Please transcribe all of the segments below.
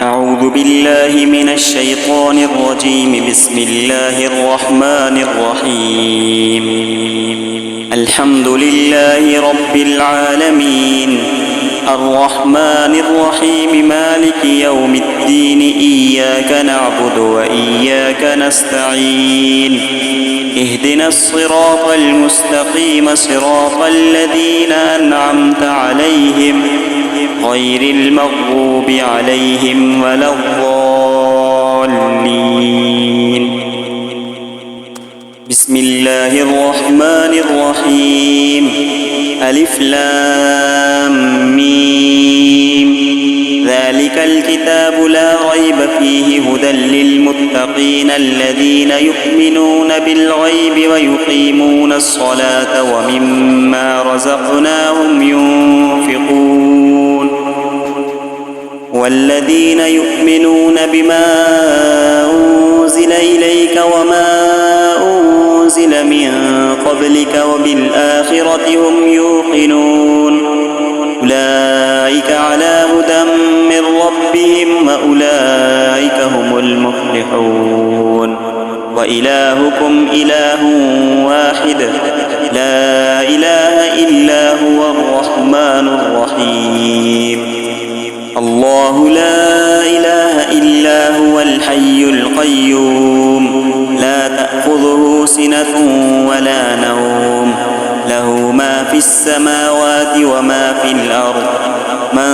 أعوذ بالله من الشيطان الرجيم. بسم الله الرحمن الرحيم. الحمد لله رب العالمين، الرحمن الرحيم، مالك يوم الدين. إياك نعبد وإياك نستعين. اهدنا الصراط المستقيم، صراط الذين أنعمت عليهم غير المغضوب عليهم ولا الضالين. بسم الله الرحمن الرحيم. ألف لام ميم. ذلك الكتاب لا ريب فيه هدى للمتقين الذين يؤمنون بالغيب ويقيمون الصلاة ومما رزقناهم ينفقون. والذين يؤمنون بما أنزل إليك وما أنزل من قبلك وبالآخرة هم يوقنون. أولئك على هدى من ربهم وأولئك هم المفلحون. وإلهكم إله واحد، لا إله إلا هو الرحمن الرحيم. الله لا إله إلا هو الحي القيوم، لا تأخذه سنة ولا نوم، له ما في السماوات وما في الأرض. من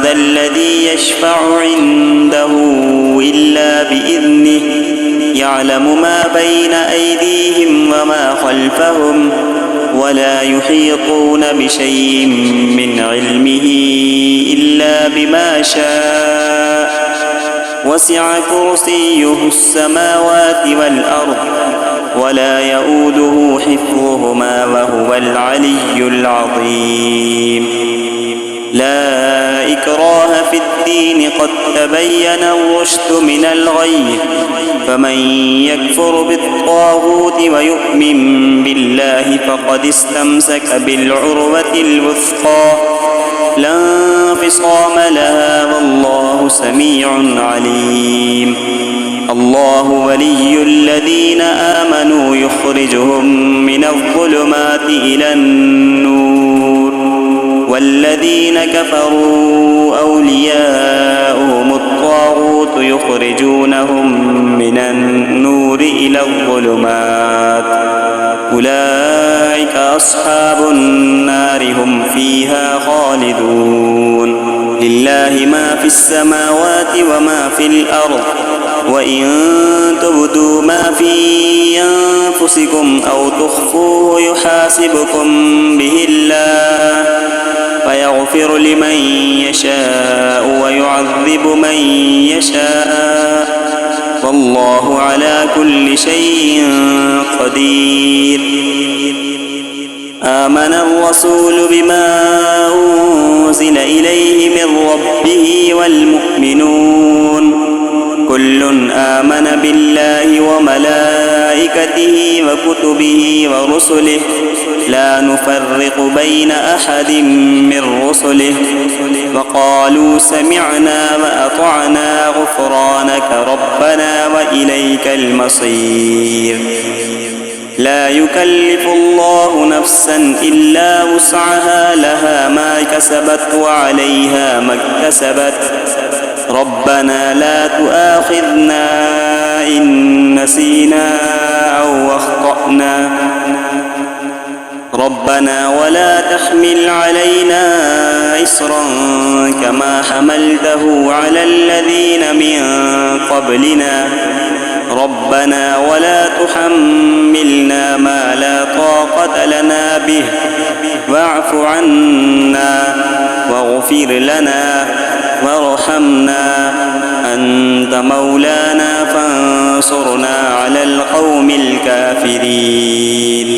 ذا الذي يشفع عنده إلا بإذنه، يعلم ما بين أيديهم وما خلفهم، ولا يحيطون بشيء من علمه إلا بما شاء. وسع كرسيه السماوات والأرض، ولا يؤوده حفظهما وهو العلي العظيم. لا إكراه في الدين، قد تبين الرشد من الغي. فمن يكفر بالطاغوت ويؤمن بالله فقد استمسك بالعروة الوثقى، لا انفصام لها، والله سميع عليم. الله ولي الذين آمنوا يخرجهم من الظلمات إلى النور، والذين كفروا أولياؤهم الطاغوت يخرجونهم من النور إلى الظلمات. أولئك أصحاب النار، هم فيها خالدون. لله ما في السماوات وما في الأرض، وإن تبدوا ما في أنفسكم أو تخفوه يحاسبكم به الله، فيغفر لمن يشاء ويعذب من يشاء، والله على كل شيء قدير. آمن الرسول بما أنزل إليه من ربه والمؤمنون، كل آمن بالله وملائكته وكتبه ورسله، لا نفرق بين أحد من رسله، وقالوا سمعنا وأطعنا غفرانك ربنا وإليك المصير. لا يكلف الله نفسا إلا وسعها، لها ما كسبت وعليها ما اكتسبت. ربنا لا تؤاخذنا إن نسينا أو أخطأنا، ربنا ولا تحمل علينا إصرا كما حملته على الذين من قبلنا، ربنا ولا تحملنا ما لا طاقة لنا به، واعف عنا واغفر لنا وارحمنا، أنت مولانا فانصرنا على القوم الكافرين.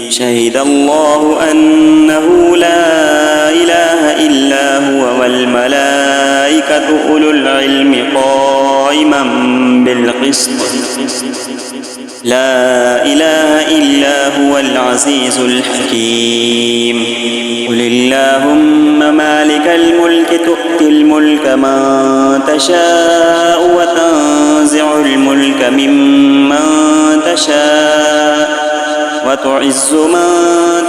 شهد الله أنه لا إله إلا هو والملائكة أولو العلم قائما بالقسط، لا إله إلا هو العزيز الحكيم. قل اللهم مالك الملك تؤتي الملك من تشاء وتنزع الملك ممن تشاء وتعز من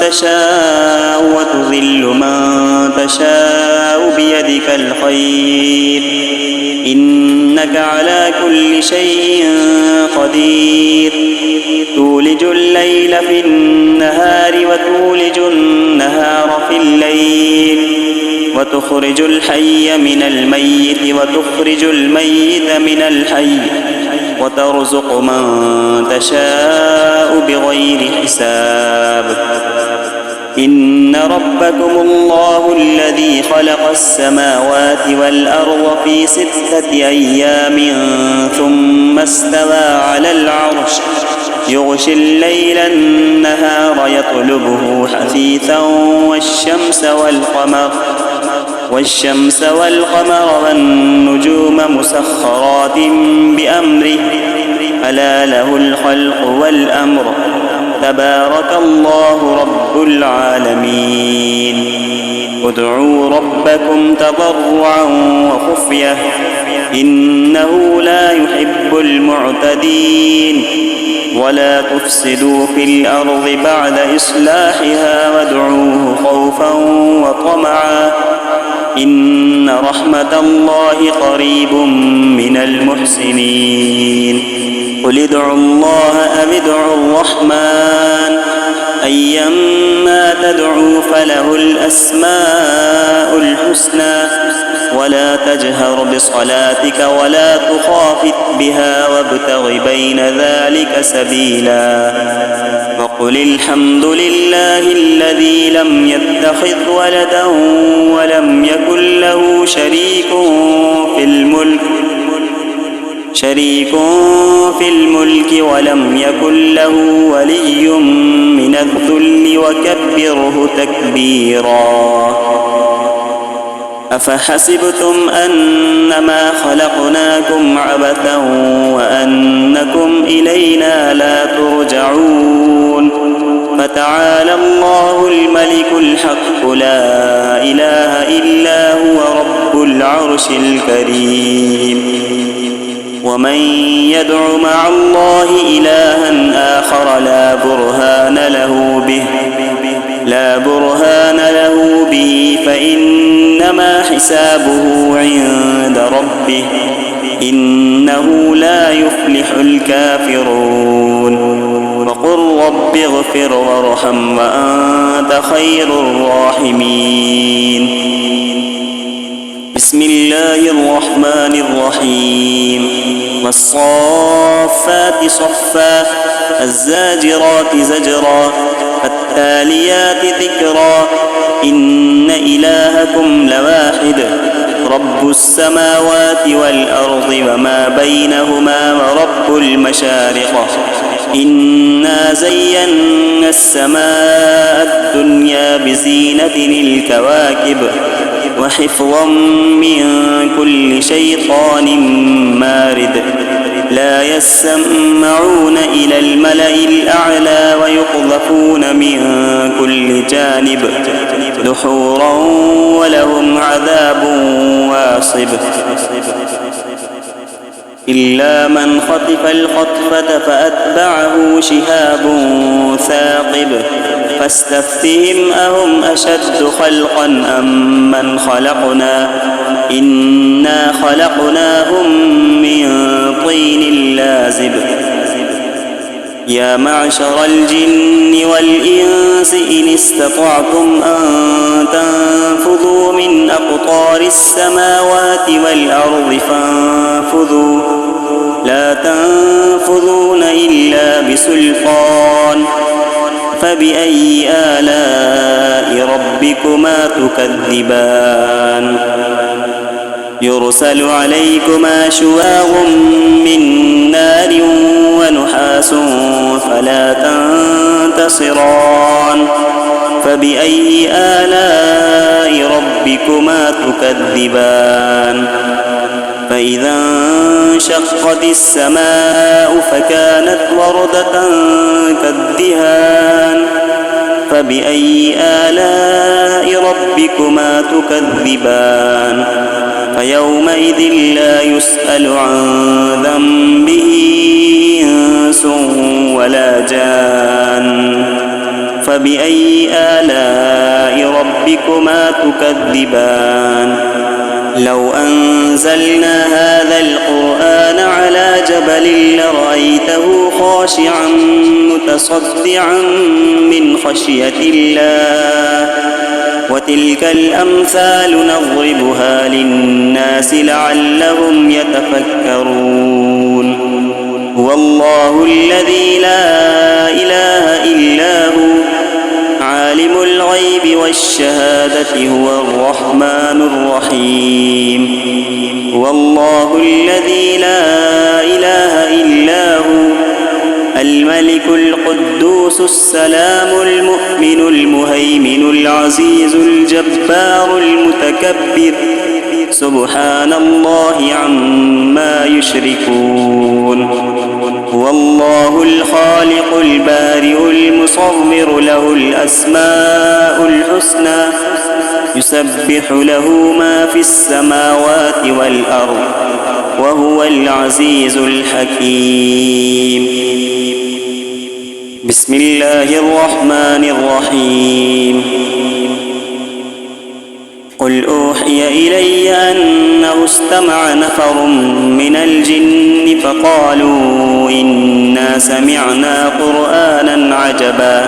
تشاء وتذل من تشاء بيدك الخير إنك على كل شيء قدير. تولج الليل في النهار وتولج النهار في الليل وتخرج الحي من الميت وتخرج الميت من الحي وترزق من تشاء بغير حساب. إن ربكم الله الذي خلق السماوات والأرض في 6 أيام ثم استوى على العرش يغشي الليل النهار يطلبه حثيثا والشمس والقمر والنجوم مسخرات بأمره ألا له الخلق والأمر تبارك الله رب العالمين. ادعوا ربكم تضرعا وخفية إنه لا يحب المعتدين. ولا تفسدوا في الأرض بعد إصلاحها وادعوه خوفا وطمعا إن رحمة الله قريب من المحسنين. قل ادعوا الله أو ادعوا الرحمن أيما تدعوا فله الأسماء الحسنى ولا تجهر بصلاتك ولا تخافت بها وابتغ بين ذلك سبيلا. وقل الحمد لله الذي لم يتخذ ولدا ولم يكن له شريك في الملك ولم يكن له ولي من الذل وكبره تكبيرا. أفحسبتم أنما خلقناكم عبثا وأنكم إلينا لا ترجعون. فتعالى الله الملك الحق لا إله إلا هو رب العرش الكريم. ومن يدع مع الله إلها آخر لا برهان له به فإنما حسابه عند ربه إنه لا يفلح الكافرون. وقل رب اغفر وارحم وأنت خير الراحمين. بسم الله الرحمن الرحيم. والصافات صفا الزاجرات زجرا فالتاليات ذكرا إن إلهكم لواحد رب السماوات والأرض وما بينهما ورب المشارق. إنا زينا السماء الدنيا بزينة الكواكب وحفظا من كل شيطان مارد. لا يسمعون إلى الملأ الأعلى ويقذفون من كل جانب دحورا ولهم عذاب واصب. إلا من خطف الخطفة فأتبعه شهاب ثاقب. فاستفتهم أهم أشد خلقا أم من خلقنا إنا خلقناهم من طين لازب. يا معشر الجن والإنس إن استطعتم أن تنفذوا من أقطار السماوات والأرض فانفذوا لا تنفذون إلا بسلطان. فبأي آلاء ربكما تكذبان. يرسل عليكما شواظ من نار ونحاس فلا تنتصران. فبأي آلاء ربكما تكذبان. فإذا انشقت السماء فكانت وردة كالدهان فبأي آلاء ربكما تكذبان فيومئذ لا يسأل عن ذنبه إنس ولا جان فبأي آلاء ربكما تكذبان لو أنزلنا هذا القرآن على جبل لرأيته خاشعا متصدعا من خشية الله وتلك الأمثال نضربها للناس لعلهم يتفكرون هو الله الذي لا إله إلا هو عالم الغيب والشهادة هو الرحمن الرحيم هو الله الذي لا إله إلا هو الملك القدوس السلام المؤمن المهيمن العزيز الجبار المتكبر سبحان الله عما يشركون هو الله الخالق البارئ المصور له الأسماء الحسنى يسبح له ما في السماوات والأرض وهو العزيز الحكيم بسم الله الرحمن الرحيم قل أوحي إلي أنه استمع نفر من الجن فقالوا إنا سمعنا قرآنا عجبا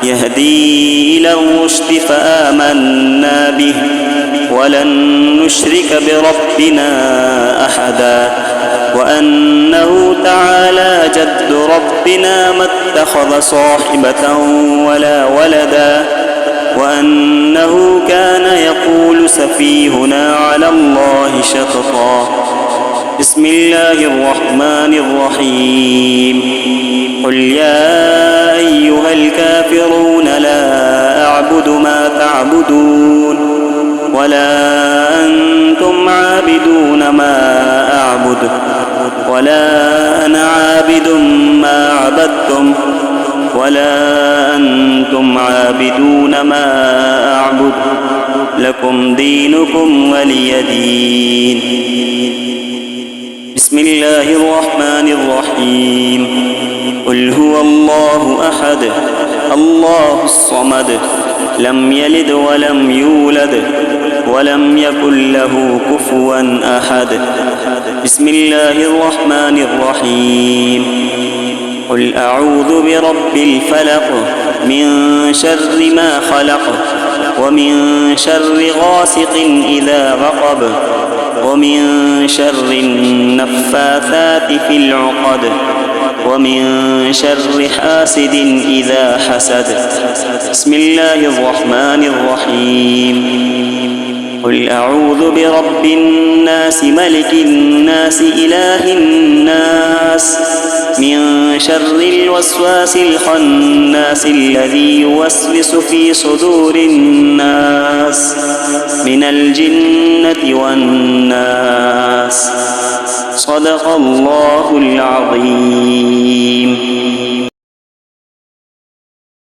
يهدي إلى الرشد فآمنا به ولن نشرك بربنا أحدا وأنه تعالى جد ربنا ما اتخذ صاحبة ولا ولدا وأنه كان يقول سفيهنا على الله شططا بسم الله الرحمن الرحيم قل يا أيها الكافرون لا أعبد ما تعبدون ولا أنتم عابدون ما أعبد ولا أنا عابد ما عبدتم ولا أنتم عابدون ما أعبد لكم دينكم ولي دين بسم الله الرحمن الرحيم قل هو الله أحد الله الصمد لم يلد ولم يولد ولم يكن له كفوا أحد بسم الله الرحمن الرحيم قل أعوذ برب الفلق من شر ما خلق ومن شر غاسق إذا وقب ومن شر النفاثات في العقد ومن شر حاسد إذا حسد بسم الله الرحمن الرحيم قل أعوذ برب الناس ملك الناس إله الناس من شر الوسواس الخناس الذي يوسوس في صدور الناس من الجنة والناس صدق الله العظيم